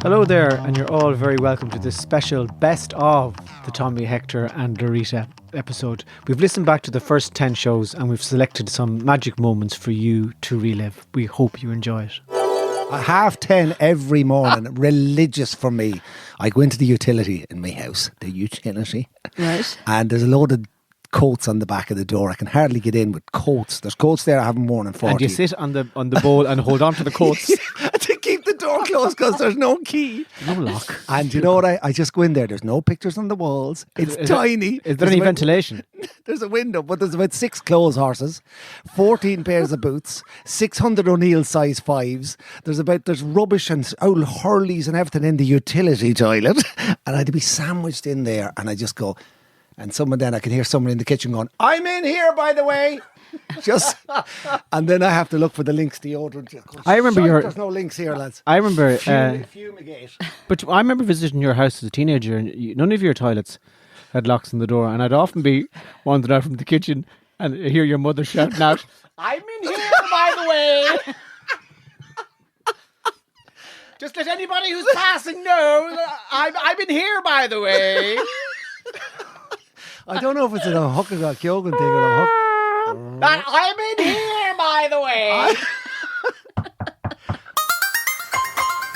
Hello there, and you're all very welcome to this special best of the Tommy, Hector and Laurita episode. We've listened back to the first 10 shows and we've selected some magic moments for you to relive. We hope you enjoy it. At 10:30 every morning, religious for me. I go into the utility in my house, the utility, Right. and there's a load of coats on the back of the door. I can hardly get in with coats. There's coats there I haven't worn in 40. And you sit on the bowl and hold on to the coats. to keep the door closed because there's no key. No lock. And you know what? I just go in there. There's no pictures on the walls. It's tiny. Is there any ventilation? There's a window, but there's about 6 clothes horses, 14 pairs of boots, 600 O'Neill size 5s. There's rubbish and old hurleys and everything in the utility toilet. And I'd be sandwiched in there and I just go, and I can hear someone in the kitchen going, "I'm in here, by the way." And then I have to look for the Lynx deodorant. I remember there's no Lynx here, lads. I remember, Fumigate. but I remember visiting your house as a teenager, and none of your toilets had locks on the door, and I'd often be wandering out from the kitchen and hear your mother shouting out, "I'm in here, by the way." Just let anybody who's passing know I'm in here, by the way. I don't know if it's a hook or a Kyogan thing or a hook. I'm in here, by the way.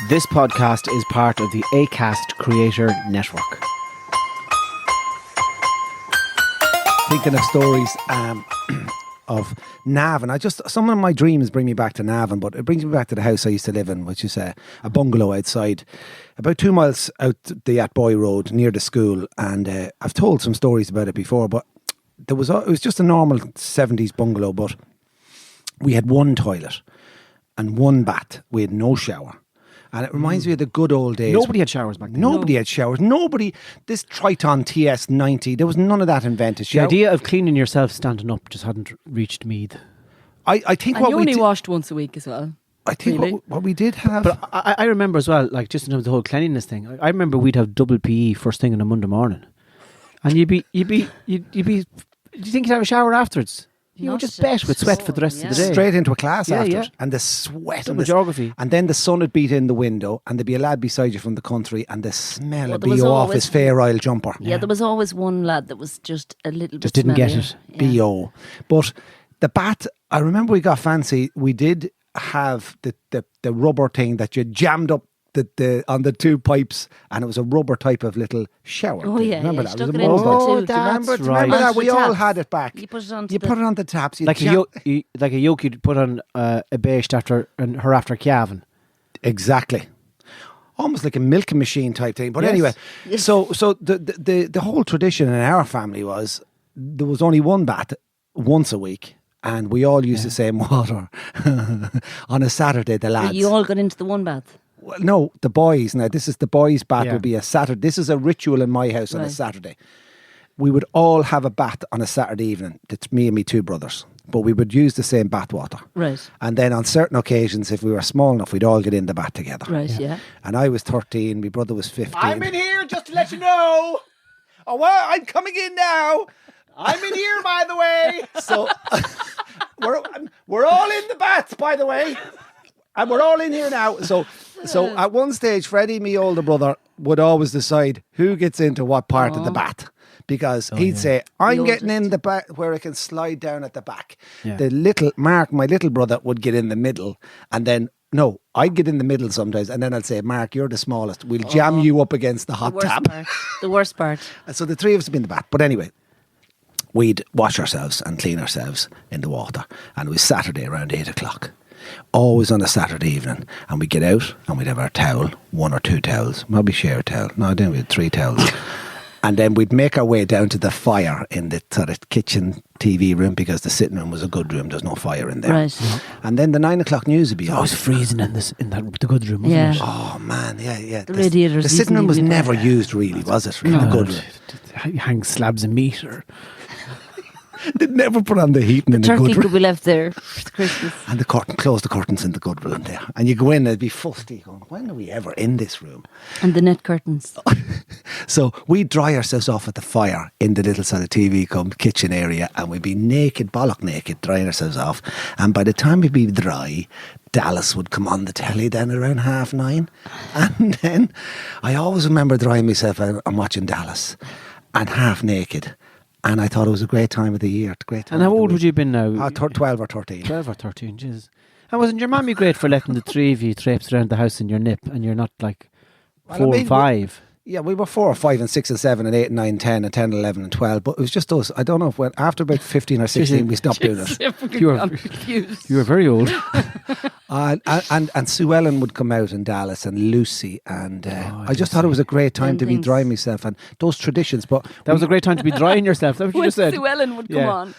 This podcast is part of the Acast Creator Network. Thinking of stories of Navan. Some of my dreams bring me back to Navan, but it brings me back to the house I used to live in, which is a bungalow outside, about 2 miles out the Atboy Road near the school. And I've told some stories about it before, but it was just a normal 70s bungalow, but we had one toilet and one bath. We had no shower. And it reminds me of the good old days. Nobody had showers back then. Nobody had showers. This Triton TS90, there was none of that invented. The idea of cleaning yourself standing up just hadn't reached me. I think And what you we only did, washed once a week as well. I think really? what we did have. But I remember as well, like just in terms of the whole cleanliness thing, I remember we'd have double PE first thing on a Monday morning. And you'd think you'd have a shower afterwards. You would just bet with sweat for the rest of the day. Straight into a class after yeah. it. And the sweat Double geography. And then the sun would beat in the window and there'd be a lad beside you from the country and the smell would there be was off always- his fair oil jumper. Yeah, there was always one lad that was just a little Just bit didn't get smelly. it. Yeah. B.O. But the bat, I remember we got fancy. We did have the rubber thing that you jammed up on the 2 pipes, and it was a rubber type of little shower. Oh, thing. yeah, remember yeah, that? stuck It was it a into mobile. the Do you tube. remember? That's Do you remember right. that? We all Taps. had it back. You put it on. You put it on the taps. Like a yoke you'd put on a beige after Ciavan. Exactly. Almost like a milking machine type thing. But Yes. anyway, Yes. so the whole tradition in our family was there was only one bath once a week, and we all used the same water on a Saturday. The lads. You all got into the one bath. Well, no, the boys. Now, this is the boys' bath. Yeah. Would be a Saturday. This is a ritual in my house on a Right. Saturday. We would all have a bath on a Saturday evening. It's me and my 2 brothers, but we would use the same bath water. Right. And then on certain occasions, if we were small enough, we'd all get in the bath together. Right, yeah. And I was 13. My brother was 15. I'm in here just to let you know. Oh, well, I'm coming in now. I'm in here, by the way. So we're all in the bath, by the way. And we're all in here now. So at one stage, Freddie, my older brother, would always decide who gets into what part of the bath. Because he'd say, I'm getting in the back where I can slide down at the back. Yeah. The little Mark, my little brother, would get in the middle. And then, no, I'd get in the middle sometimes. And then I'd say, Mark, you're the smallest. We'll jam you up against the The hot worst tap. part. The worst part. And so the 3 of us would be in the bath. But anyway, we'd wash ourselves and clean ourselves in the water. And it was Saturday around 8 o'clock. Always on a Saturday evening. And we'd get out and we'd have our towel, 1 or 2 towels, maybe share a towel. No, then we had 3 towels. And then we'd make our way down to the fire in the sort of kitchen TV room because the sitting room was a good room. There's no fire in there. Right. And then the 9 o'clock news would be I was on. freezing in the good room, wasn't Yeah. it? Oh, man, yeah. The radiators The sitting room easily was be never bad. used really, was it? Really? The good room. Hang slabs of meat or They'd never put on the heating in the Turkey good room. could be left there for Christmas. And close the curtains in the good room there. And you go in, it'd be fusty going, when are we ever in this room? And the net curtains. So we'd dry ourselves off at the fire in the little sort of TV kitchen area, and we'd be naked, bollock naked, drying ourselves off. And by the time we'd be dry, Dallas would come on the telly then around 9:30. And then I always remember drying myself out and watching Dallas and half naked. And I thought it was a great time of the year. Great time. And how old would you have been now? 12 or 13. 12 or 13, jeez. And wasn't your mommy great for letting the three of you traipse around the house in your nip and you're not like Well, 4 and 5? Yeah, we were 4 or 5 and 6 and 7 and 8 and 9, 10 and 10 and 11 and 12. But it was just us. I don't know if after about 15 or 16 we stopped doing it. I'm confused. You were very old. And Sue Ellen would come out in Dallas and Lucy. And I just thought it was a great time to be drying myself and those traditions. But That was a great time to be drying yourself. That's what you When just said. Sue Ellen would come Yeah. on.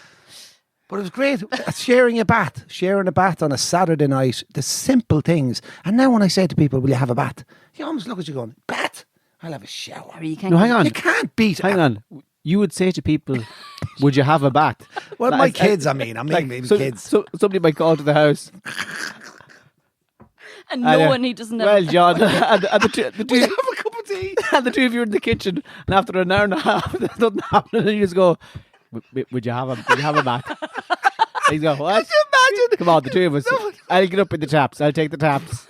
But it was great. Sharing a bath on a Saturday night, the simple things. And now when I say to people, will you have a bath? You almost look at you going, bath? I'll have a shower. Or you can't No, hang on. You can't beat Hang on. You would say to people, would you have a bat? Well, Like, my kids, I mean maybe kids. So somebody might call to the house. And knowing he doesn't have Well, John, and the two, Will you have a cup of tea? and the two of you are in the kitchen, and after an hour and a half, there's nothing happening, and you just go, would you have a bat? And he's go, what? Can you imagine? Come on, the two of us. I'll get up in the taps. I'll take the taps.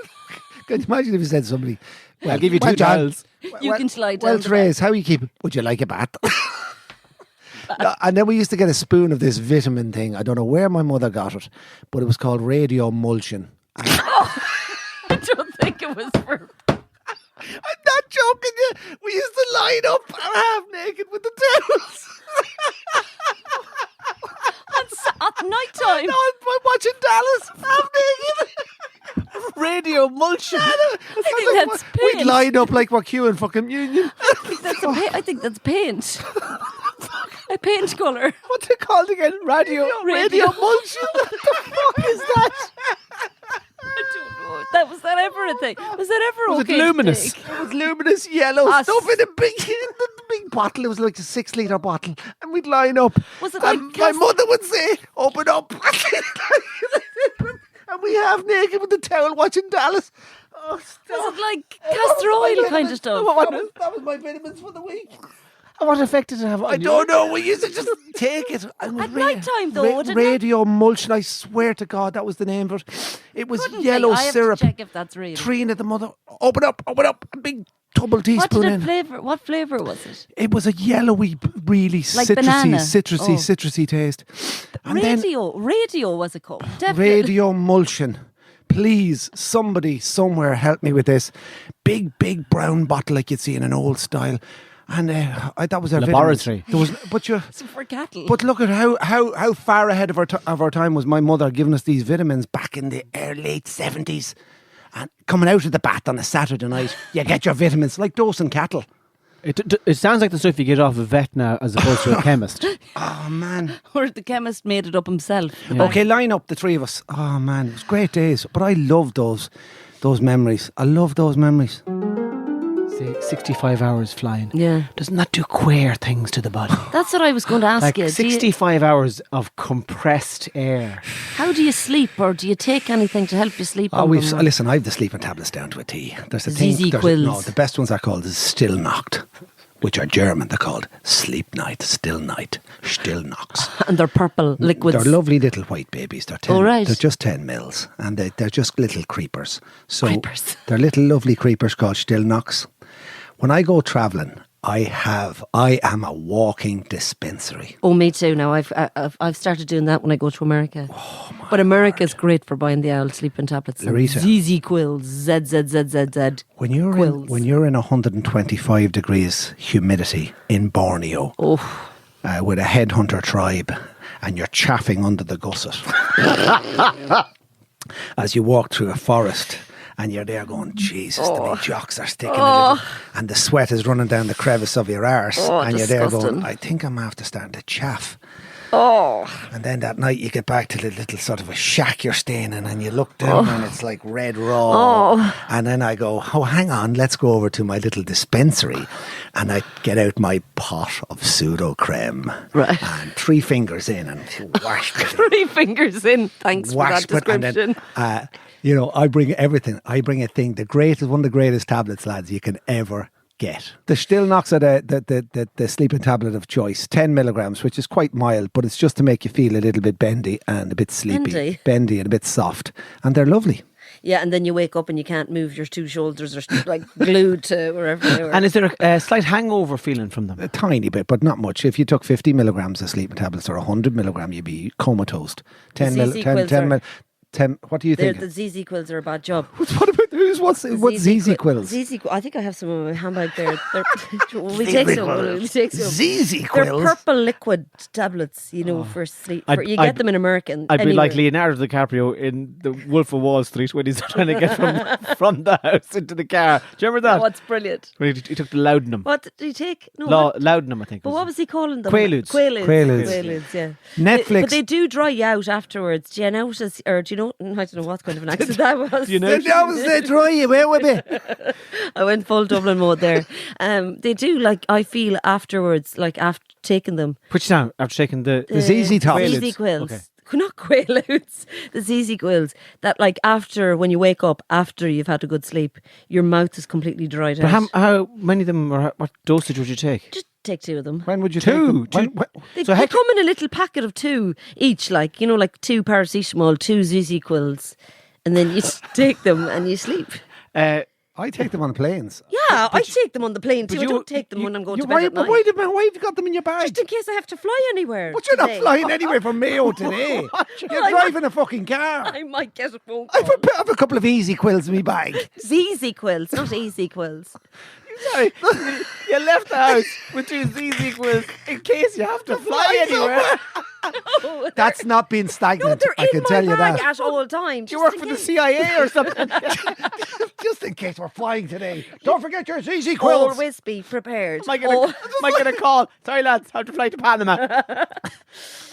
Can you imagine if you said to somebody, I'll give you well, two John, towels. You can slide Well, down the Therese, how you keep it? Would you like a bath? No, and then we used to get a spoon of this vitamin thing. I don't know where my mother got it, but it was called radio emulsion. I don't think it was for... I'm not joking you. We used to line up half naked with the towels. At night time. No, I'm watching Dallas half naked. Radio emulsion. I think that's We'd paint. line up like we're queuing fucking Union. I think that's paint. A paint colour. What's it called again? Radio emulsion. What the fuck is that? I don't know. Was that ever a thing? Was that ever Was it okay to luminous? take? It was luminous yellow Ah, stuff in a big bottle. It was like a 6-litre bottle. And we'd line up. Was it and like my mother would say, open up. And we half naked with the towel watching Dallas. Oh, stop. Was it like castor oil kind of stuff? That was my vitamins for the week. What effect did it have on I you? don't know. We used to just take it. At night time, though, didn't it? Radio emulsion. I swear to God, that was the name of it. It was Couldn't yellow be. I have syrup. to check if that's real. Trina, the mother, open up, a big double What teaspoon did it in. flavour? What flavour was it? It was a yellowy, really Like banana? citrusy taste. And then Radio was it called? Definitely. radio emulsion. Please, somebody somewhere help me with this. Big brown bottle like you'd see in an old style. And that was our Laboratory. For cattle. But look at how far ahead of our time was my mother giving us these vitamins back in the late 70s. And coming out of the bath on a Saturday night, you get your vitamins like dosing cattle. It sounds like the stuff you get off a vet now as opposed to a chemist. Oh, man. Or the chemist made it up himself. Yeah. Okay, line up the three of us. Oh, man, it was great days. But I love those memories. I love those memories. Say 65 hours flying. Yeah. Doesn't that do queer things to the body? That's what I was going to ask Like you. 65 hours of compressed air. How do you sleep, or do you take anything to help you sleep? Oh, on them, or- listen, I have the sleeping tablets down to a T. There's a ZZ thing. Quills. No, the best ones are called Still Nacht, which are German. They're called Sleep Night, Still Night, Still Nachts. And they're purple liquids. They're lovely little white babies. They're 10, Oh, right. They're just 10 mils, and they're just little creepers. So Creepers. they're little lovely creepers called Still Nachts. When I go travelling, I am a walking dispensary. Oh, me too. Now I've started doing that when I go to America. Oh, but America's great for buying the owl sleeping tablets. Laurita. ZZ Quills, ZZZZZ. When you're in 125 degrees humidity in Borneo, with a headhunter tribe, and you're chaffing under the gusset as you walk through a forest. And you're there going, Jesus, the wee jocks are sticking a little. And the sweat is running down the crevice of your arse. Oh, and you're there disgusting. going, I think I'm after starting to chaff. Oh. And then that night you get back to the little sort of a shack you're staying in, and you look down and it's like red raw. Oh. And then I go, oh, hang on, let's go over to my little dispensary. And I get out my pot of pseudo creme. Right. And 3 fingers in and washed it. 3 fingers in. Thanks for that Washed it, and description. then, you know, I bring everything. I bring a thing, one of the greatest tablets, lads, you can ever get. The still knocks are the sleeping tablet of choice, 10 milligrams, which is quite mild, but it's just to make you feel a little bit bendy and a bit sleepy. Bendy and a bit soft. And they're lovely. Yeah, and then you wake up and you can't move. Your 2 shoulders are like glued to wherever they were. And is there a slight hangover feeling from them? A tiny bit, but not much. If you took 50 milligrams of sleeping tablets or 100 milligram, you'd be comatose. 10 what do you think? The ZZ quills are a bad job. What about what's ZZ quills? I think I have some in my handbag there. We take some. ZZ They're quills. purple liquid tablets, you know, for sleep. You get them in American. I'd be anywhere. like Leonardo DiCaprio in The Wolf of Wall Street when he's trying to get from the house into the car. Do you remember that? Oh, it's brilliant. When he took the laudanum. What did he take? No, Laudanum, I think. But what was he calling them? Quaaludes. Quaaludes, yeah. Netflix. But they do dry you out afterwards. Do you notice, or do you know, I don't know what kind of an accent that was. You know? They dry you out with me. I went full Dublin mode there. They do, like, I feel afterwards, like after taking them. Which now, after taking the ZZ Tops. ZZ quills. Okay. Not Quaaludes, the ZZ quills. That, like, after, when you wake up, after you've had a good sleep, your mouth is completely dried But out. how many of them, or what dosage would you take? Just take 2 of them. When would you Two? take them? They, So they Hector- come in a little packet of 2 each, like, you know, like 2 paracetamol, 2 ZZ quills, and then you take them and you sleep. I take them on planes. Yeah, I take them on the plane too. I you- don't take them when I'm going to bed Why, at night. why have you got them in your bag? Just in case I have to fly anywhere. But you're not today. flying anywhere from Mayo today. You're driving a fucking car. I might get a phone I've call. a couple of easy quills in my bag. ZZ quills, not easy quills. Sorry, you left the house with 2 ZZ quills in case you have to fly anywhere. No, That's not being stagnant. they're I in can my tell you bag that. at all times. Do you work for the CIA or something? Just in case we're flying today. Don't forget your ZZ quills. Always be prepared. Might get a call. Sorry, lads, have to fly to Panama.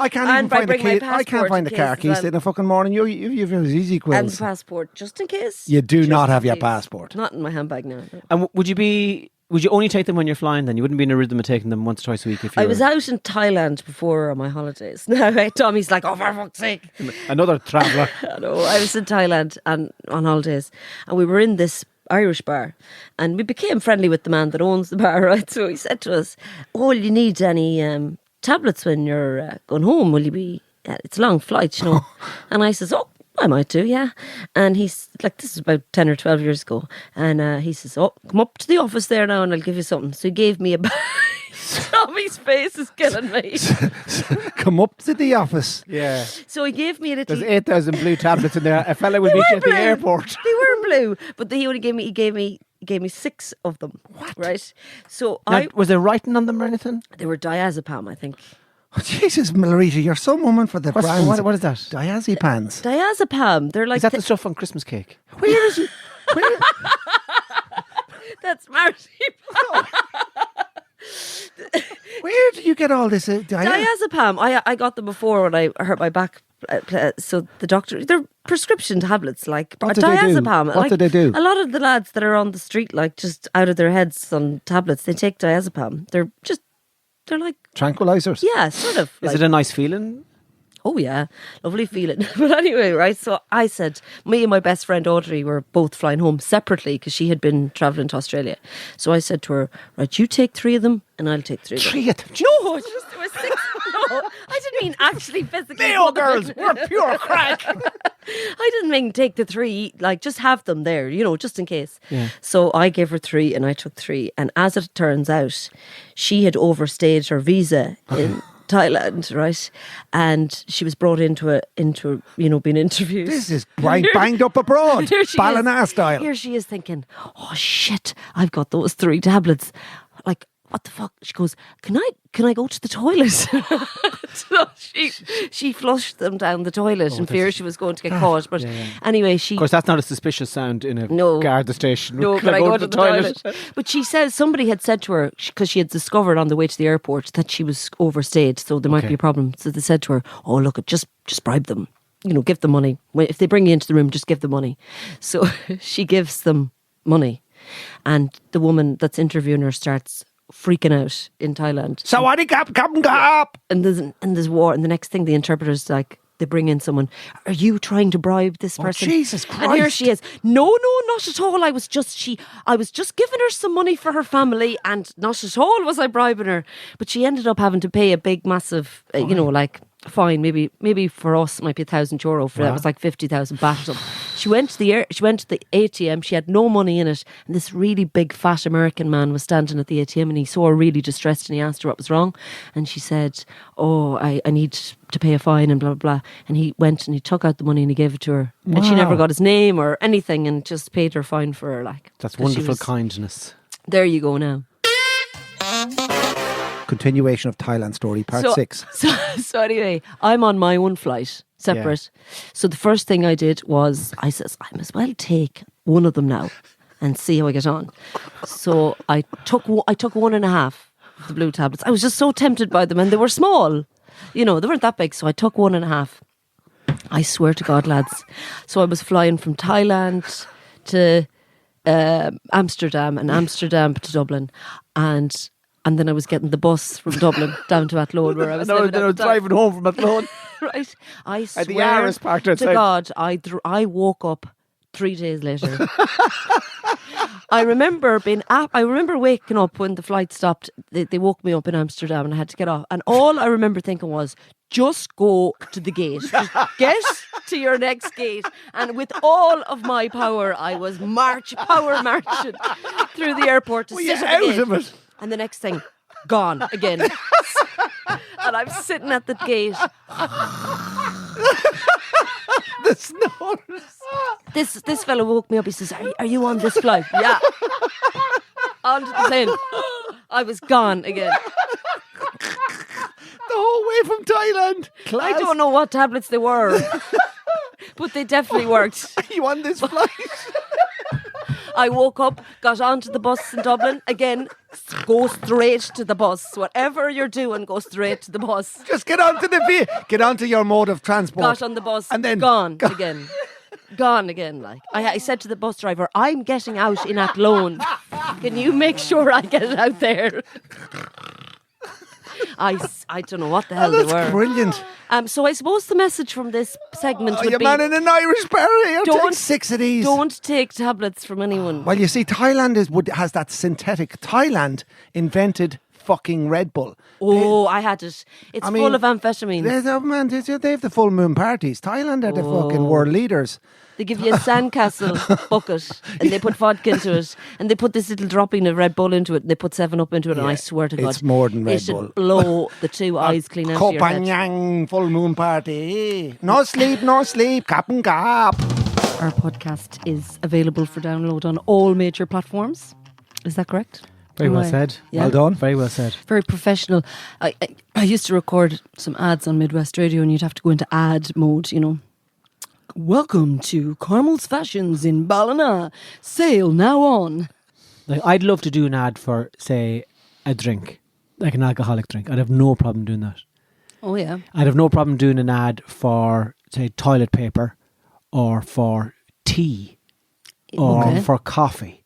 I can't And even by find the bring my key. I can't passport find the in car case keys as well. in the fucking morning. You've your ZZ And quills. passport, just in case. You do Just not in have your case. passport. Not in my handbag now. And would you only take them when you're flying then? You wouldn't be in a rhythm of taking them once or twice a week if you I was out in Thailand before on my holidays. Now Tommy's like, oh, for fuck's sake. another traveller. I know. I was in Thailand and on holidays, and we were in this Irish bar, and we became friendly with the man that owns the bar, right? So he said to us, "Oh, you need any tablets when you're going home? Will you be? It's a long flight, you know." And I says, "Oh, I might do, yeah." And he's like, this is about 10 or 12 years ago. And he says, "Oh, come up to the office there now and I'll give you something." So he gave me a bag. Tommy's face is killing me. Come up to the office. Yeah. So he gave me a little... There's 8,000 blue tablets in there. A fella would They meet you were at the blue. airport. They were blue. But he only gave me 6 of them. What? Right? So Now, was there writing on them or anything? they were diazepam, I think. Oh, Jesus, Laurita, you're so woman for the brands. What is that? Diazepams. Diazepam. They're like... Is that the stuff on Christmas cake? Where is it? Where? That's marzipan. Where do you get all this? Diazepam. I got them before when I hurt my back. So the doctor, they're prescription tablets, like What do they do? diazepam. What do they do? A lot of the lads that are on the street, like just out of their heads on tablets, they take diazepam. They're like, Tranquilizers. yeah, sort of. Is like, it a nice feeling? oh yeah, lovely feeling. But anyway, right, so I said, me and my best friend Audrey were both flying home separately because she had been travelling to Australia. So I said to her, right, you take 3 of them and I'll take 3 of them. 3 of them. No, it was 6. No, I didn't mean actually physically. Mayo girls, we're pure crack. I didn't mean take the 3, like just have them there, you know, just in case. Yeah. So I gave her 3 and I took 3. And as it turns out, she had overstayed her visa in Thailand, right? And she was brought into being interviewed. This is banged up abroad. Here she Ballina is. style. Here she is thinking, oh shit, I've got those 3 tablets. Like, what the fuck? She goes, can I go to the toilet? So she flushed them down the toilet in fear she was going to get caught. But anyway, Of course, that's not a suspicious sound in a No. guard station. no, Can but I go to the toilet. But she says somebody had said to her, because she had discovered on the way to the airport that she was overstayed, so there might be a problem. So they said to her, oh, look, just bribe them. Give them money. If they bring you into the room, just give them money. So she gives them money. And the woman that's interviewing her starts freaking out in Thailand. Sawadee kap. And there's war. And the next thing, the interpreter's like, they bring in someone. Are you trying to bribe this person? Jesus Christ. And here she is. No, not at all. I was just giving her some money for her family, and not at all was I bribing her. But she ended up having to pay a big, massive, fine. Maybe for us it might be €1,000. For that, it was like 50,000 baht or something. She went to the ATM. She had no money in it, and this really big fat American man was standing at the ATM, and he saw her really distressed, and he asked her what was wrong, and she said, "Oh, I need to pay a fine," and blah blah blah. And he went and he took out the money and he gave it to her, and she never got his name or anything, and just paid her fine for her. Like, That's wonderful kindness. There you go now. Continuation of Thailand story, part 6. So anyway, I'm on my own flight, separate. Yeah. So the first thing I did was, I says, I must well take one of them now and see how I get on. So I took 1.5 of the blue tablets. I was just so tempted by them, and they were small. They weren't that big. So I took 1.5. I swear to God, lads. So I was flying from Thailand to Amsterdam, and Amsterdam to Dublin, and then I was getting the bus from Dublin down to Athlone, where I was living. I was driving home from Athlone. Right. I swear at the Aris part outside. to God, I woke up 3 days later. I remember waking up when the flight stopped. They woke me up in Amsterdam, and I had to get off. And all I remember thinking was, just go to the gate. Just get to your next gate. And with all of my power, I was marching through the airport to sit at the gate. Of it. And the next thing, gone again. And I'm sitting at the gate. The snores. This fellow woke me up. He says, are you on this flight? Yeah. Onto the plane. I was gone again. The whole way from Thailand. I don't know what tablets they were. But they definitely worked. Are you on this flight? I woke up, got onto the bus in Dublin. Again, go straight to the bus. Whatever you're doing, go straight to the bus. Just get onto your mode of transport. Got on the bus, and then gone again. Gone again. Like I said to the bus driver, I'm getting out in Athlone. Can you make sure I get it out there? I don't know what the hell they were. Brilliant. So I suppose the message from this segment would you're be... man in an Irish bar. Take 6 of these. Don't take tablets from anyone. Well, you see, Thailand has that synthetic. Thailand invented fucking Red Bull. I had it. It's full of amphetamine. They have the full moon parties. Thailand are the fucking world leaders. They give you a sandcastle bucket and they put vodka into it, and they put this little dropping of Red Bull into it, and they put 7-Up into it, and I swear to God, it's more than Red Bull. It should blow the 2 eyes clean out of your head. Kopanyang, full moon party. No sleep, cap and cap. Our podcast is available for download on all major platforms. Is that correct? Very well said. Yeah. Well done. Very well said. Very professional. I used to record some ads on Midwest Radio, and you'd have to go into ad mode, Welcome to Carmel's Fashions in Ballina. Sale now on. Like, I'd love to do an ad for, say, a drink, like an alcoholic drink. I'd have no problem doing that. Oh, yeah. I'd have no problem doing an ad for, say, toilet paper, or for tea, or for coffee.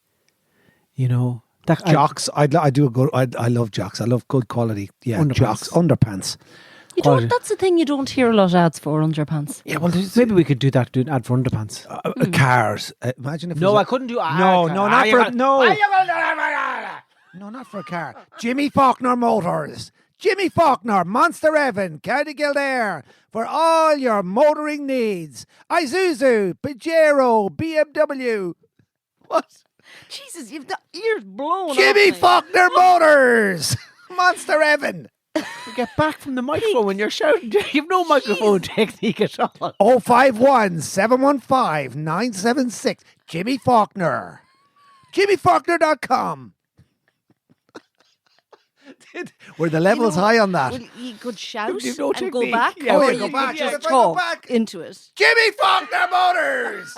Jocks. I love Jocks. I love good quality. Yeah, Underpants. Jocks. Underpants. That's the thing you don't hear a lot of ads for, underpants. Yeah, well, maybe we could do that, do an ad for underpants. Cars. Imagine if. No, I couldn't do. No, not for a car. Jimmy Faulkner Motors. Jimmy Faulkner, Monster Evan, County Kildare, for all your motoring needs. Isuzu, Pajero, BMW. What? Jesus, you've got ears blown. Jimmy Faulkner Motors. Monster Evan. Get back from the microphone when you're shouting. You've no microphone technique at all. 051 715 976. Jimmy Faulkner. JimmyFaulkner.com. Were the levels high on that? Well, you could shout You've no and go technique. back, Yeah, or yeah, you go could back. just If I go talk back- into it. Jimmy Faulkner Motors!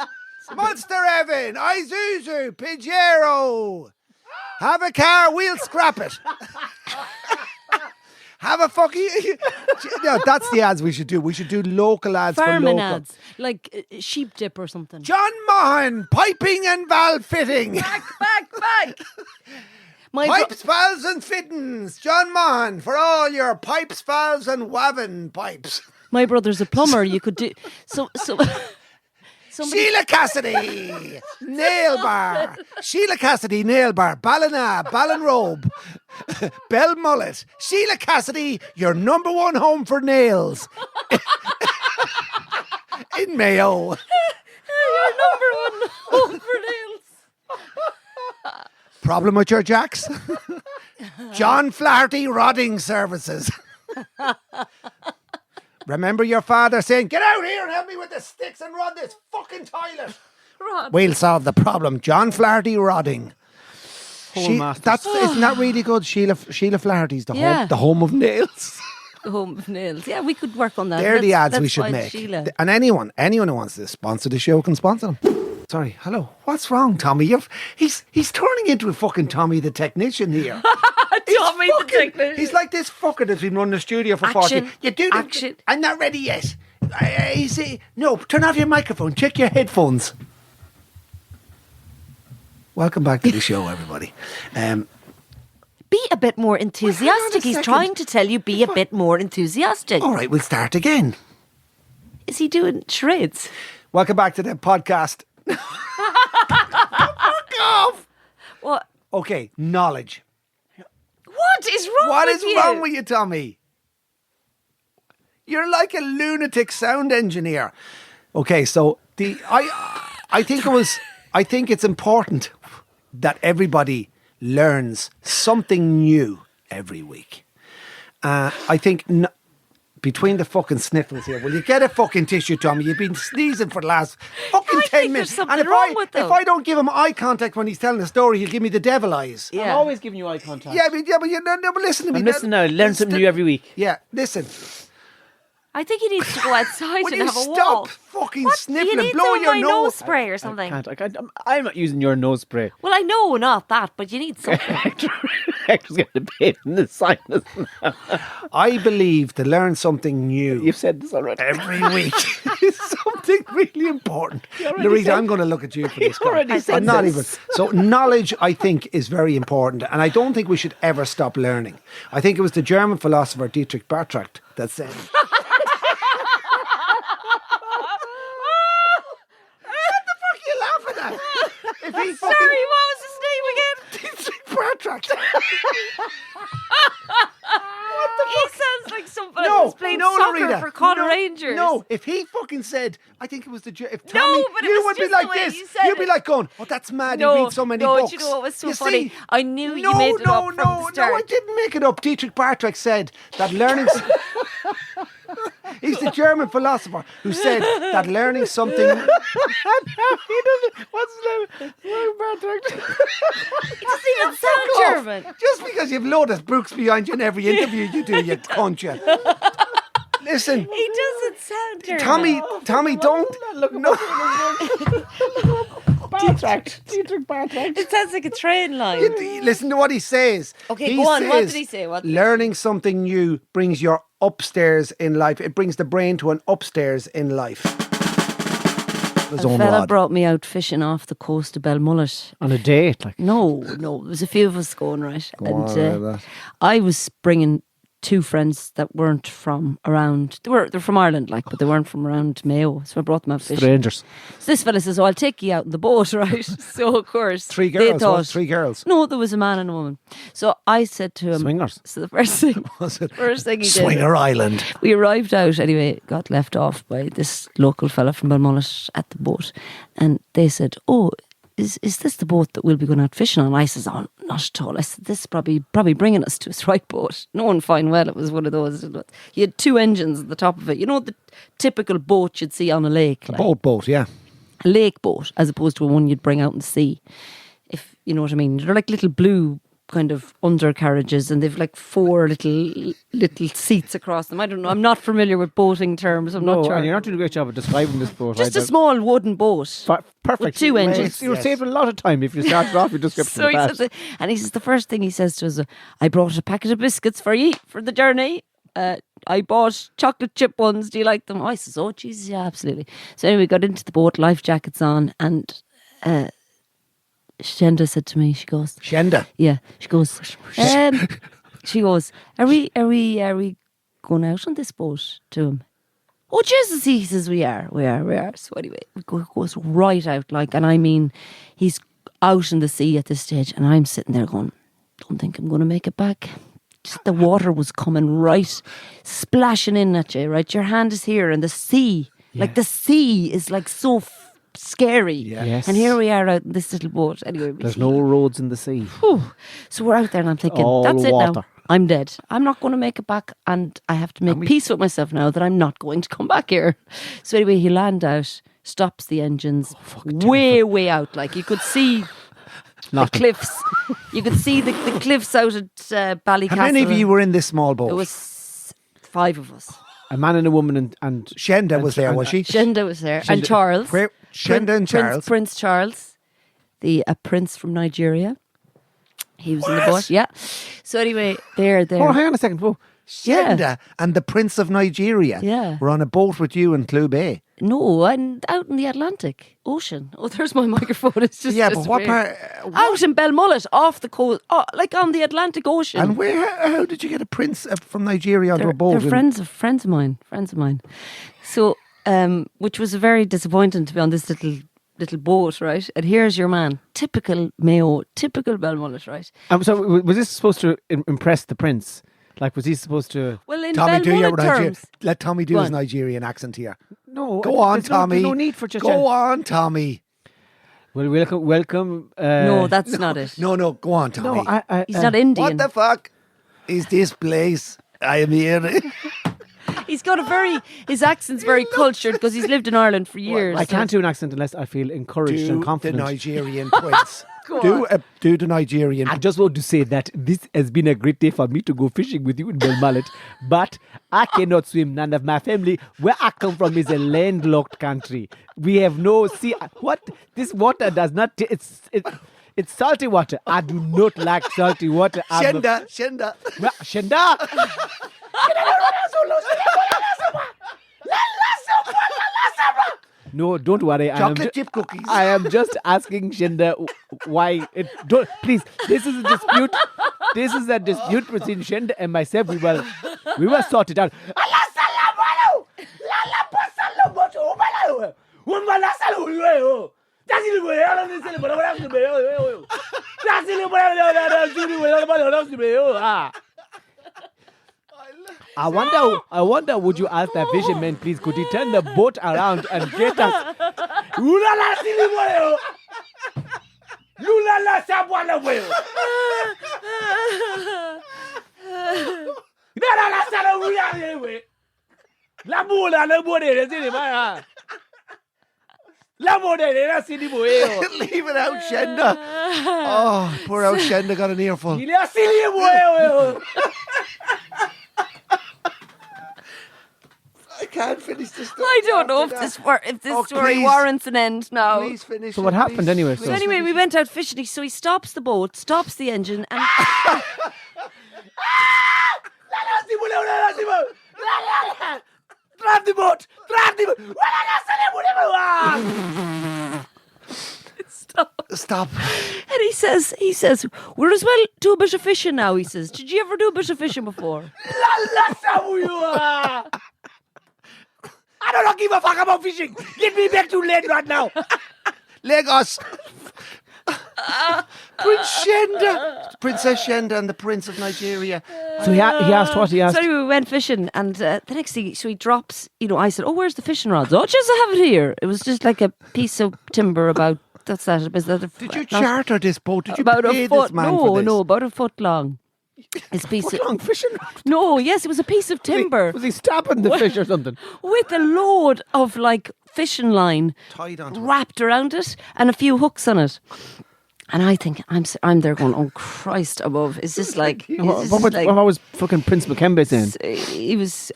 Monster Evan, Isuzu, Pajero. Have a car, we'll scrap it. Have a fucking... No, that's the ads we should do. We should do local ads for Farming local. ads, like sheep dip or something. John Mahan, piping and valve fitting. Back. My Pipes, valves and fittings. John Mahan, for all your pipes, valves and wavin pipes. my brother's a plumber. You could do so. Somebody, Sheila Cassidy, nail bar. Sheila Cassidy, nail bar. Ballina, Ballin robe. Bell mullet. Sheila Cassidy, your number one home for nails. In Mayo. your number one home for nails. Problem with your jacks? John Flaherty Rodding Services. Remember your father saying, "Get out here and help me with the sticks and rod this fucking toilet." Rod. We'll solve the problem. John Flaherty Rodding. Isn't that really good? Sheila Flaherty's Yeah. the home of nails. Home of nails. Yeah, we could work on that. They're the ads Let's we should find make. Sheila. And anyone who wants to sponsor the show can sponsor them. Sorry, hello. What's wrong, Tommy? He's turning into a fucking Tommy the technician here. Tommy the technician. He's like this fucker that's been running the studio for Action. 40. You do the, Action. I'm not ready yet. No, turn off your microphone. Check your headphones. Welcome back to the show, everybody. Be a bit more enthusiastic. He's second. trying to tell you be a bit more enthusiastic. All right, we'll start again. Is he doing charades? Welcome back to the podcast. Fuck off. What? Okay, knowledge. What is wrong What with is you? wrong with you, Tommy? You're like a lunatic sound engineer. Okay, so I think it's important that everybody learns something new every week. I think between the fucking sniffles here, will you get a fucking tissue, Tommy? You've been sneezing for the last fucking I 10 think minutes. there's something wrong with them. if I don't give him eye contact when he's telling the story, he'll give me the devil eyes. Yeah. I'm always giving you eye contact. Yeah, but but listen to me. I'm listening now. Learn something new every week. Yeah, listen. I think he needs to go outside Will and you have a stop walk. fucking What? sniffling You and need blow some of your my nose? nose spray or something. I'm not using your nose spray. Well, I know not that, but you need something. Hector's got a pain in the sinus. I believe to learn something new You've said this already. every week is something really important. already Larita, said- I'm going to look at you for this. already Colin. said I'm not this. even. So knowledge, I think, is very important, and I don't think we should ever stop learning. I think it was the German philosopher Dietrich Bartracht that said. If he Sorry, what was his name again? Dietrich Bartracht. He sounds like somebody who's playing soccer Larita. for Conor No, Rangers. No, if he fucking said, I think it was the if No, Tommy, but it you was would be just like the way this. you said You'd be it. like going, "Oh, that's mad. No, You read so many no, books." do you know what was so You funny? see? I knew you made it up from the start. No, I didn't make it up. Dietrich Bartracht said that learning. He's the German philosopher who said that learning something. He doesn't. What's his name? Bartracht. It doesn't even sound German. Just because you've Lotus Brooks behind you in every interview you do, you cunt you. Listen, He doesn't sound German. Tommy, don't. No. Bartracht. Dietrich Bartracht. It sounds like a train line. Listen to what he says. Okay, go on. What did he say? What did he Learning something new brings your upstairs in life. It brings the brain to an upstairs in life. His A own fella rod. brought me out fishing off the coast of Belmullet. On a date, like. No, there was a few of us going, right? on, that. I was bringing two friends that weren't from around. They're from Ireland, like, but they weren't from around Mayo. So I brought them out fishing. Strangers. So this fella says, "Oh, I'll take you out in the boat," right? So of course, Three they girls. thought, Was it three girls. No, there was a man and a woman. So I said to him, Swingers. So the first thing, Was it first thing he did, Swinger Island? we arrived out anyway, got left off by this local fella from Belmullet at the boat, and they said, "Oh, is this the boat that we'll be going out fishing on?" I says, "Oh, not at all." I said, "This is probably bringing us to his right boat." Knowing fine well it was one of those. You had two engines at the top of it. You know, the typical boat you'd see on a lake, like Boat, yeah. a lake boat, as opposed to a one you'd bring out in the sea. If you know what I mean, they're like little blue kind of undercarriages, and they've like 4 little seats across them. I don't know. I'm not familiar with boating terms. I'm not sure. And you're not doing a great job of describing this boat. Just either. a small wooden boat. Perfect. With 2 engines. You're saving a lot of time if you started off your description So of that. he says the first thing he says to us, I brought a packet of biscuits for you for the journey. I bought chocolate chip ones. Do you like them? I says, oh, Jesus, yeah, absolutely. So anyway, we got into the boat, life jackets on, and Shenda said to me, she goes, Shenda. yeah, she goes, are we going out on this boat to him? Oh, Jesus, he says, we are. So anyway, it goes right out, like, and I mean, he's out in the sea at this stage, and I'm sitting there going, don't think I'm going to make it back. Just the water was coming right, splashing in at you, right? Your hand is here, and the sea, like the sea is like so scary. Yes. And here we are out in this little boat. Anyway, There's no roads in the sea. whew. So we're out there, and I'm thinking, All that's it water. now. I'm dead. I'm not going to make it back, and I have to make peace with myself now that I'm not going to come back here. So anyway, he land out, stops the engines, way out. Like you could see the cliffs. You could see the cliffs out at Ballycastle. How many of you were in this small boat? It was 5 of us. A man and a woman and Shenda was there, was she? Shenda was there, and Charles. Shenda and Charles. Prince Charles, a prince from Nigeria. He was in the boat, yeah. So anyway, they're there. Oh, hang on a second. Whoa. Shenda and the Prince of Nigeria were on a boat with you in Clew Bay. No, and out in the Atlantic Ocean. Oh, there's my microphone. It's just But what part? Out in Belmullet, off the coast, like on the Atlantic Ocean. And how did you get a prince from Nigeria onto a boat? They're friends of mine. So, which was very disappointing to be on this little boat, right? And here's your man, typical Mayo, typical Belmullet, right? So was this supposed to impress the prince? Like, was he supposed to? Well, in Tommy, Belmullet terms, let Tommy do his Nigerian accent here. No, Go on, Tommy. There's no need for Go on, Tommy. Well, welcome. no, that's not it. No, go on, Tommy. No, He's not Indian. What the fuck is this place? I am here. He's got his accent's very cultured because he's lived in Ireland for years. I can't do an accent unless I feel encouraged and Do the confident. Nigerian prince. Do the Nigerian. I just want to say that this has been a great day for me to go fishing with you in Belmullet, but I cannot swim. None of my family, where I come from, is a landlocked country. We have no sea. What this water does not. It's salty water. I do not like salty water. Shenda. Shenda. No, don't worry. Chocolate chip cookies. I am just asking Shenda why. Please. This is a dispute. This is a dispute between Shenda and myself. We will sort it out. I wonder, would you ask that fisherman, please, could he turn the boat around and get us? Leave it out, Shenda. Oh, poor old Shenda got an earful. I can't finish this story. I don't know if this story please. warrants an end now. Please finish. So what happened anyway? So anyway, we went out fishing. So he stops the boat, stops the engine, and Drive the boat! Stop. And he says, we're as well do a bit of fishing now. He says, did you ever do a bit of fishing before? I don't give a fuck about fishing. Get me back to land right now. Lagos. Princess Shenda and the Prince of Nigeria. So he asked what he asked. So anyway, we went fishing, and the next thing, so he drops, I said, oh, where's the fishing rods? Oh, just I have it here. It was just like a piece of timber about, Did you charter this boat? Did you about pay a foot? this man for this? No, about a foot long. It's a piece of long fishing rod. No, yes, it was a piece of timber Was he stabbing the fish or something? with a load of like fishing line Tied onto it. wrapped around it and a few hooks on it. And I think I'm there going, oh Christ above, is this like? What was fucking Prince Makembe saying? He was.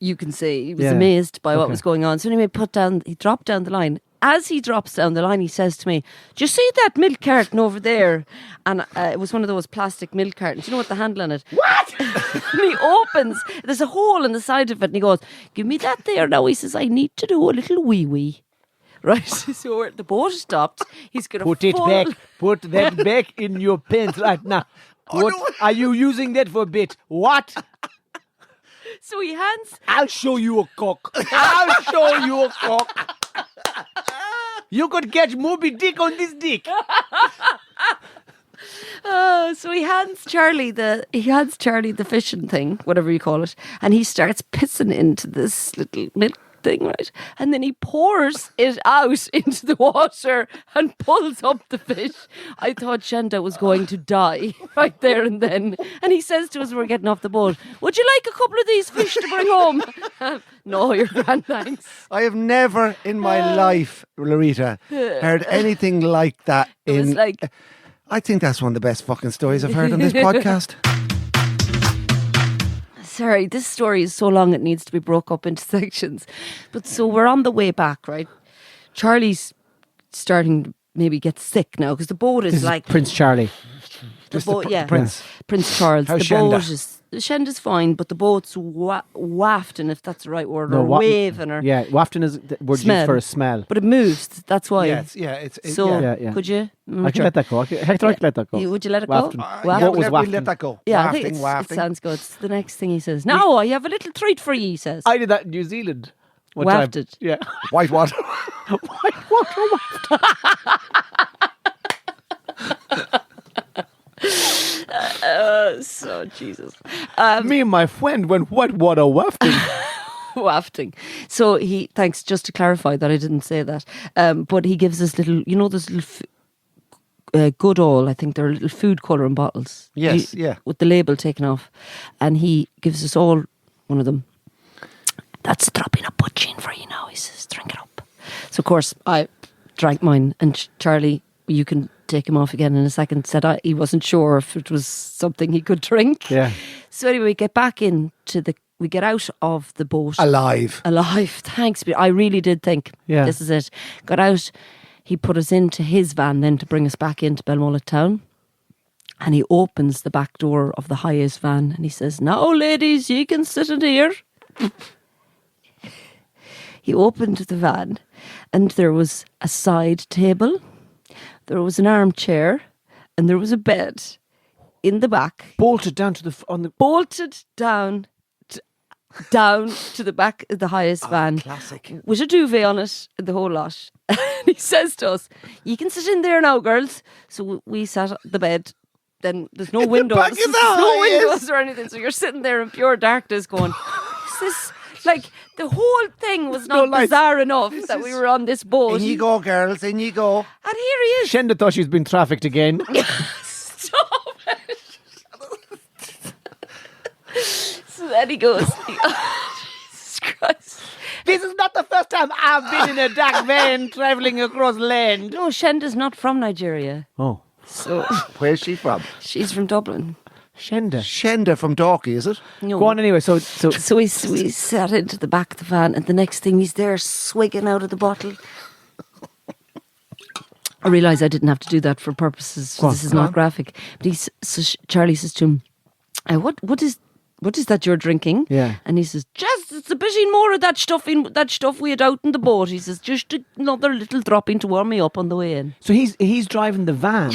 You can say he was amazed by what was going on. So anyway, he dropped down the line. As he drops down the line, he says to me, "Do you see that milk carton over there?" And it was one of those plastic milk cartons. You know what the handle on it? What? And he opens. There's a hole in the side of it, and he goes, "Give me that there now." He says, "I need to do a little wee wee." Right, so the boat stopped. He's going to put it back. Put that back in your pants right now. What are you using that for, bit? What? So he hands. I'll show you a cock. I'll show you a cock. You could catch Moby Dick on this dick. So he hands Charlie the fishing thing, whatever you call it, and he starts pissing into this little milk thing, right? And then he pours it out into the water and pulls up the fish. I thought Shenda was going to die right there and then. And he says to us, we're getting off the boat, "Would you like a couple of these fish to bring home?" "No, you're grand, thanks." I have never in my life, Laurita, heard anything like that. I think that's one of the best fucking stories I've heard on this podcast. Sorry, this story is so long it needs to be broke up into sections. But so we're on the way back, right? Charlie's starting to maybe get sick now because the boat is like Prince Charlie. The boat, Prince. Prince Charles. How's the boat Shenda? Shenda's fine, but the boat's wafting, if that's the right word, No, or waving, or wafting is the word Smell. used for a smell. but it moves. That's why. So Yeah. Could you? I can let that go. Hector, I can let that go. Would you let it Wafting. go? What was we'll wafting? let that go. Yeah, I think Wafting. it sounds good. It's the next thing he says. "Now I have a little treat for you," he says. I did that in New Zealand. One time. Wafted. Yeah. White water. So Jesus. Me and my friend went whitewater wafting. Wafting. So thanks, just to clarify that I didn't say that, but he gives us little, those little good all, I think they're little food colouring bottles. Yes, yeah. With the label taken off. And he gives us all one of them. "That's dropping a butching for you now," he says, "drink it up." So of course I drank mine, and Charlie, you can take him off again in a second, said he wasn't sure if it was something he could drink. Yeah. So anyway, we get out of the boat. Alive. Thanks. I really did think this is it. Got out. He put us into his van then to bring us back into Belmullet town. And he opens the back door of the highest van and he says, "Now, ladies, you can sit in here." He opened the van and there was a side table, there was an armchair, and there was a bed in the back. Bolted down to Bolted down to the back of the highest van. Classic. With a duvet on it, the whole lot. And he says to us, "You can sit in there now, girls." So we sat at the bed. Then there's no windows. back of the There's no highest. windows or anything. So you're sitting there in pure darkness going, "Is this..." Like, the whole thing was not bizarre enough that we were on this boat. In you go, girls, in you go. And here he is. Shenda thought she's been trafficked again. Stop it. So then he goes, Jesus Christ. This is not the first time I've been in a dark van travelling across land. No, Shenda's not from Nigeria. Oh. So Where's she from? she's from Dublin. Shenda. Shenda from Dalkey, is it? No. Go on anyway. So we sat into the back of the van, and the next thing he's there swigging out of the bottle. I realised I didn't have to do that for purposes. This is not graphic. But Charlie says to him, "What is that you're drinking?" Yeah. And he says, "Just it's a bit more of that stuff we had out in the boat." He says, "Just another little dropping to warm me up on the way in." So he's driving the van,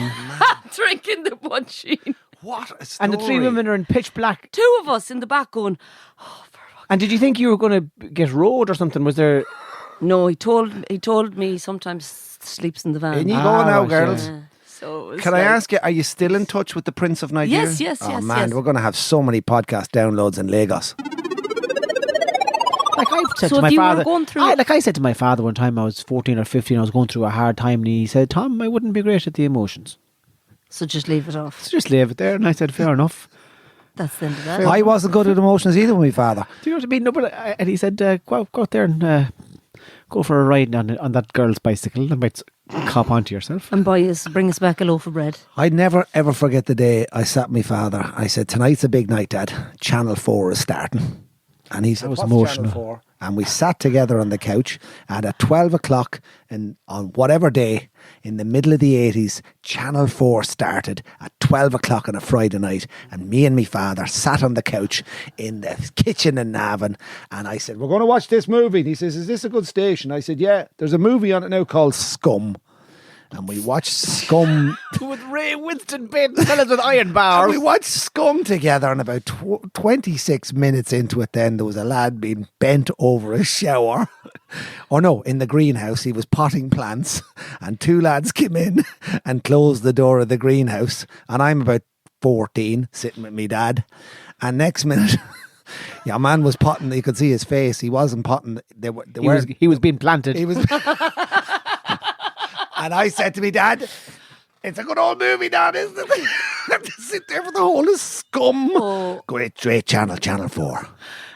Drinking the punchine. What a story. and the three women are in pitch black. Two of us in the back going, "Oh, for fuck's..." And did you think you were going to get rode or something? Was there? No, he told me he sometimes sleeps in the van. In you go now, right, girls. Yeah. So it was Can I like- ask you, are you still in touch with the Prince of Nigeria? Yes, Oh yes, man, yes. we're going to have so many podcast downloads in Lagos. Like I've said So to my if you were father, going through- I said to my father one time I was 14 or 15, I was going through a hard time, and he said, "Tom, I wouldn't be great at the emotions. So just leave it off. So just leave it there." And I said, "Fair enough." That's the end of that. I wasn't good at emotions either with my father. Do you know what I mean? No, but and he said, go out there and go for a ride on that girl's bicycle and might cop onto yourself. And bring us back a loaf of bread. I'd never ever forget the day I sat with my father. I said, "Tonight's a big night, Dad. Channel 4 is starting." And he said, was "What's emotional. Channel 4?" And we sat together on the couch, and at 12 o'clock on whatever day in the middle of the 80s, Channel 4 started at 12 o'clock on a Friday night, and me and my father sat on the couch in the kitchen in Navan, and I said, "We're going to watch this movie." And he says, "Is this a good station?" I said, "Yeah, there's a movie on it now called Scum." And we watched Scum. With Ray Winston baiting fellas with iron And bars. we watched Scum together, and about 26 minutes into it then, there was a lad being bent over a shower. Or no, in the greenhouse, he was potting plants, and two lads came in and closed the door of the greenhouse, and I'm about 14, sitting with me dad, and next minute... Yeah, man was potting. You could see his face. He wasn't potting. He was being planted. He was... And I said to me, "Dad, it's a good old movie, Dad, isn't it?" I have to sit there for the whole of Scum. Oh. Great Channel 4.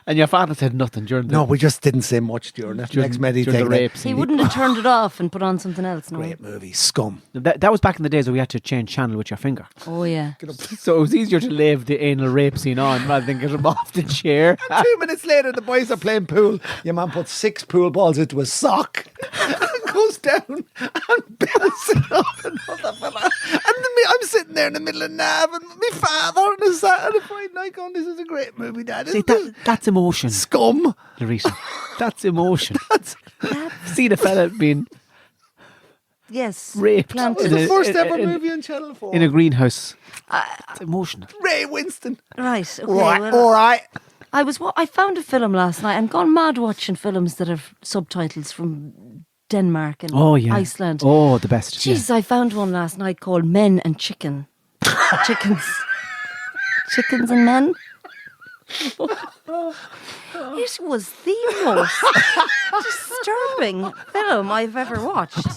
And your father said nothing during the... No, we just didn't say much during it. Next minute, during the rape He scene. wouldn't have turned it off and put on something else. No. Great movie, Scum. That was back in the days where we had to change channel with your finger. Oh yeah. So it was easier to leave the anal rape scene on rather than get him off the chair. 2 minutes later, the boys are playing pool. Your man puts 6 pool balls into a sock and goes down and belts it off another fella. And I'm sitting there in the middle of Nav and my father on a Saturday Friday night going, "This is a great movie, Dad. See, Isn't it?" that's emotion, Scum. Laurita. That's emotion. See the fella being Yes. raped. Planted. It was the In a- first ever in- movie on Channel 4. in a greenhouse. It's emotional. Ray Winston. Right. Okay. Right, well, all right. I found a film last night. I'm gone mad watching films that have subtitles from Denmark and Oh, yeah. Iceland. Oh, the best. Yeah. Jeez, I found one last night called Men and Chicken. Chickens. Chickens and Men. It was the most disturbing film I've ever watched.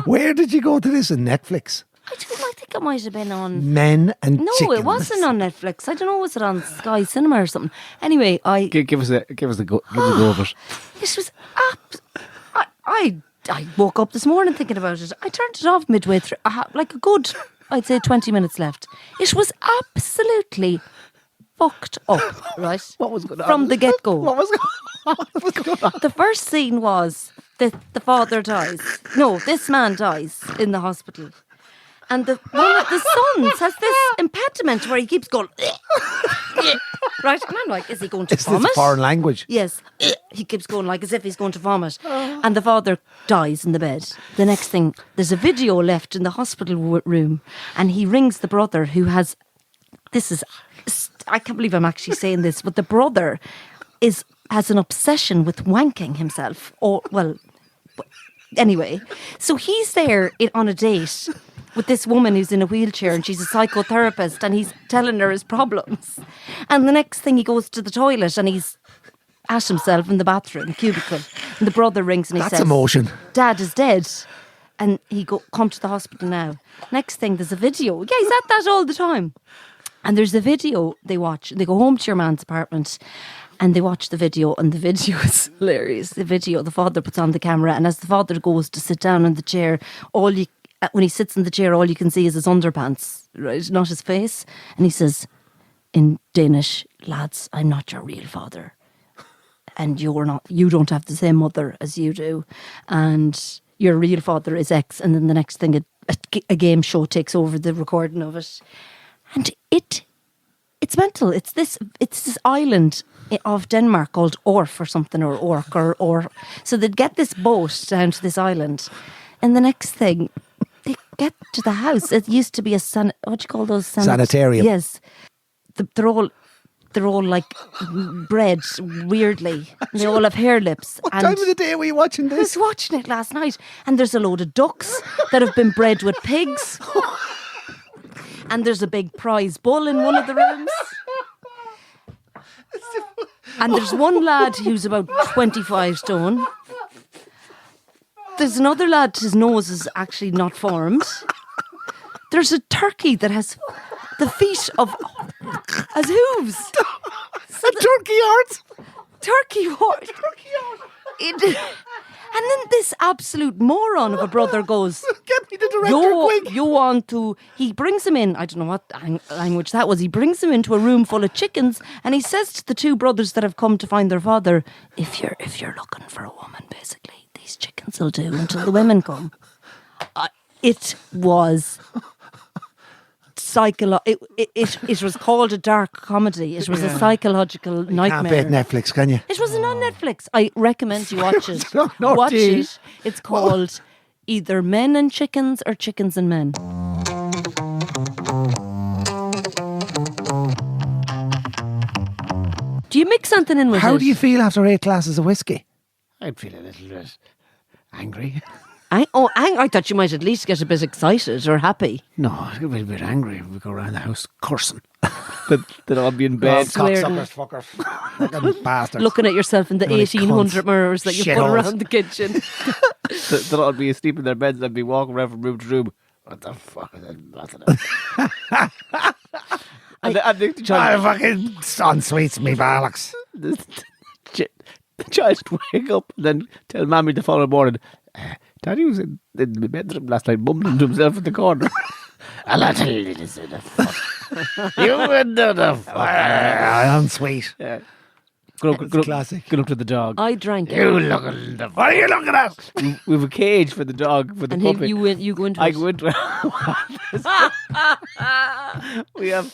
Where did you go to this? On Netflix? I think it might have been on... Men and No, Chickens. it wasn't on Netflix. I don't know, was it on Sky Cinema or something? Anyway, Give us a go of it. this was... I woke up this morning thinking about it. I turned it off midway through. Like a good, I'd say 20 minutes left. It was absolutely fucked up, right? What was going on? From the get-go. What was going on? The first scene was that the father dies. No, this man dies in the hospital. And one of the sons has this impediment where he keeps going... Right? And I'm like, is he going to Is vomit? this foreign language? Yes. He keeps going like as if he's going to vomit. And the father dies in the bed. The next thing, there's a video left in the hospital room, and he rings the brother who has... I can't believe I'm actually saying this, but the brother has an obsession with wanking himself. Anyway, so he's there on a date with this woman who's in a wheelchair, and she's a psychotherapist, and he's telling her his problems. And the next thing, he goes to the toilet and he's at himself in the bathroom cubicle. And the brother rings and he That's says, emotion. "Dad is dead." And he come to the hospital now. Next thing, there's a video. Yeah, he's at that all the time. And there's a video they watch. They go home to your man's apartment and they watch the video, and the video is hilarious. The father puts on the camera, and as the father goes to sit down in the chair, when he sits in the chair, all you can see is his underpants, right? Not his face. And he says in Danish, "Lads, I'm not your real father. And you don't have the same mother as you do. And your real father is X." And then the next thing, a game show takes over the recording of it. And it's mental. It's this island of Denmark called Orf or something, or Ork or so they'd get this boat down to this island, and the next thing they get to the house. It used to be what do you call those? Sanitarium. Yes, they're all like bred weirdly. They all have hair lips. What time of the day were you watching I this? was watching it last night, and there's a load of ducks that have been bred with pigs. And there's a big prize bull in one of the rooms. And there's one lad who's about 25 stone. There's another lad, his nose is actually not formed. There's a turkey that has the feet as hooves. A turkey heart. Turkey heart. And then this absolute moron of a brother goes, Get me the director quick. you want to... He brings him in, I don't know what language that was, he brings him into a room full of chickens and he says to the two brothers that have come to find their father, if you're looking for a woman, basically, these chickens will do until the women come. It was... It was called a dark comedy. It was a psychological nightmare. Can't beat Netflix, can you? It wasn't on Netflix. I recommend you watch it. No, Watch dear. it. It's called either Men and Chickens or Chickens and Men. Do you mix something in with it? How do you feel after 8 glasses of whiskey? I'd feel a little bit angry. I thought you might at least get a bit excited or happy. No, I'd be a bit angry if we go around the house cursing. that I'll be in bed. Swearing. Cocksuckers, fuckers. Fucking bastards. Looking at yourself in the Bloody 1800 cunts. mirrors that you put Shitholes. around the kitchen. that I'll be asleep in their beds and I'd be walking around from room to room. What the fuck is that? And the child, fucking son sweets me bollocks. the child would wake up and then tell Mammy the following morning, Daddy was in the bedroom last night mumbling to himself in the corner. I'll tell you this in the fuck. You would do the fuck. I'm sweet. Yeah. Classic. Go up to the dog. I drank it. You look at the. What are you looking at? We have a cage for the dog, for the And puppy. you go into I it. go into we have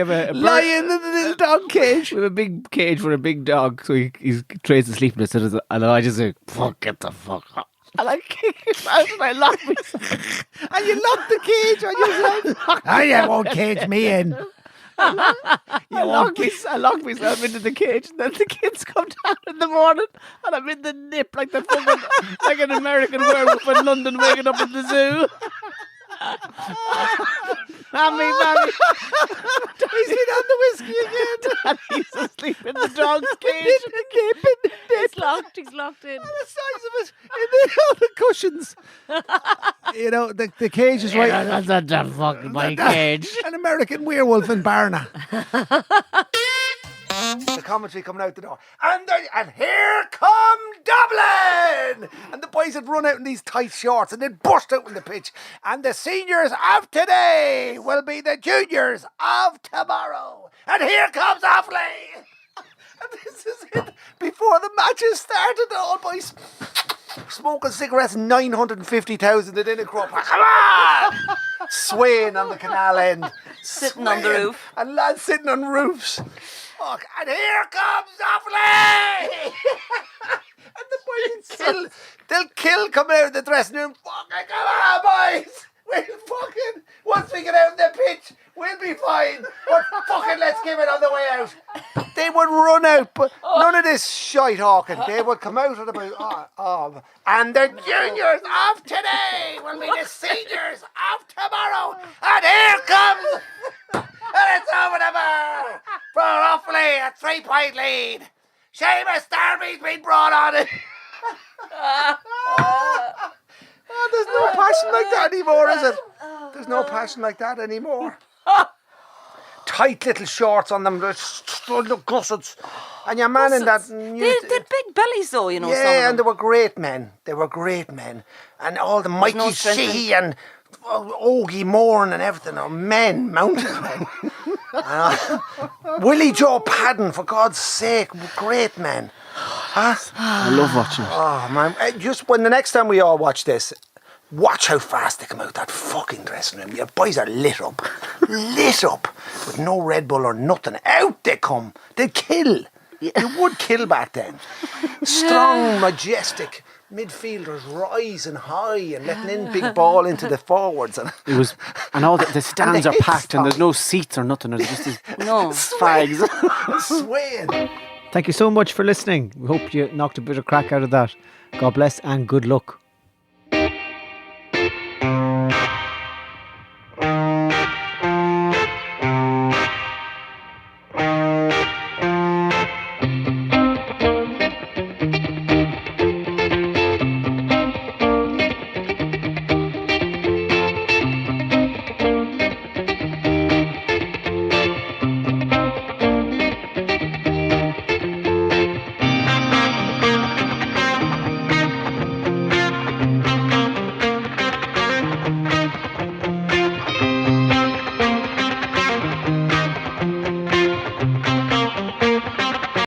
a bird. Lying in the little dog cage. We have a big cage for a big dog, so he trains to sleep in it. And I just say, "Fuck, get the fuck up." And I kick him out and I lock myself. And you lock the cage on yourself. Oh, you won't cage me in. I lock myself into the cage, and then the kids come down in the morning, and I'm in the nip like the fucking like an American werewolf in London waking up at the zoo. Mammy. He's been on the whiskey again. Daddy's asleep in the dog's cage. He's locked in. The size of it in all the cushions. You know, the cage is right. That's not the fucking my cage. An American werewolf in Barna. The commentary coming out the door. And here come Dublin! And the boys had run out in these tight shorts and they'd burst out in the pitch. And the seniors of today will be the juniors of tomorrow. And here comes Offaly! And this is it. Before the matches started, the old boys smoking cigarettes, 950,000 in a crop. Come on! Swaying on the canal end. Sitting on the roof. And lads sitting on roofs. Oh, and here comes Offaly! And the boys they'll kill coming out of the dressing room. Fucking come on, boys! Once we get out of the pitch, we'll be fine. But fucking let's give it on the way out. They would run out, but none of this shite hawking. They would come out at about, and the juniors of today will be the seniors of tomorrow. And here comes, and it's over the bar for Offaly, a 3-point lead. Seamus Darby's been brought on it. Oh, there's no passion like that anymore, is it? There's no passion like that anymore. Tight little shorts on them, gussets. And your man in that... They're big bellies though, you know. Yeah, some of them. and they were great men. And all the Mikey no strength in- Sheehy and Ogie Morn and everything are men, mountain men. Willie Joe Padden, for God's sake, great men. Huh? I love watching it. Oh man, just when the next time we all watch this, watch how fast they come out that fucking dressing room. Your boys are lit up with no Red Bull or nothing. Out they come. They'd kill. You would kill back then. Strong, majestic midfielders rising high and letting in big ball into the forwards. And It was, and all the stands the are hits packed, and there's stop. no seats or nothing. There's just these No. fags. swaying. Thank you so much for listening. We hope you knocked a bit of crack out of that. God bless and good luck.